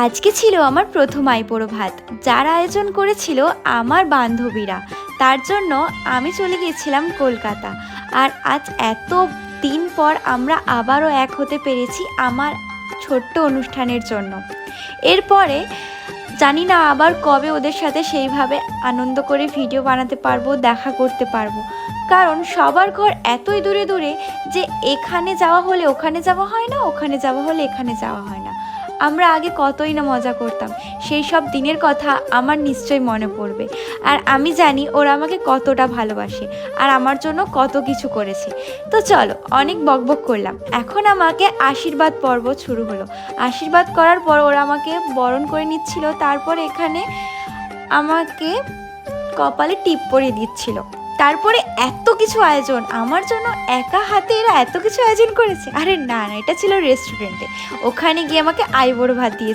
আজকে ছিল আমার প্রথম আইবুড়ো ভাত, যার আয়োজন করেছিল আমার বান্ধবীরা। তার জন্য আমি চলে গিয়েছিলাম কলকাতা। আর আজ এত দিন পর আমরা আবারও এক হতে পেরেছি আমার ছোট্ট অনুষ্ঠানের জন্য। এরপরে জানি না আবার কবে ওদের সাথে সেইভাবে আনন্দ করে ভিডিও বানাতে পারবো, দেখা করতে পারবো। কারণ সবার ঘর এতই দূরে দূরে যে এখানে যাওয়া হলে ওখানে যাওয়া হয় না, ওখানে যাওয়া হলে এখানে যাওয়া হয় না। আমরা আগে কতই না মজা করতাম, সেই সব দিনের কথা আমার নিশ্চয়ই মনে পড়বে। আর আমি জানি ওরা আমাকে কতটা ভালোবাসে আর আমার জন্য কত কিছু করেছে। তো চলো, অনেক বকবক করলাম, এখন আমাকে আশীর্বাদ পর্ব শুরু হলো। আশীর্বাদ করার পর ওরা আমাকে বরণ করে নিচ্ছিল, তারপর এখানে আমাকে কপালে টিপ পরিয়ে দিচ্ছিল। তারপরে এত কিছু আয়োজন আমার জন্য, একা হাতে এরা এত কিছু আয়োজন করেছে। আরে না না, এটা ছিল রেস্টুরেন্টে, ওখানে গিয়ে আমাকে আইবুড়ো ভাত দিয়েছে।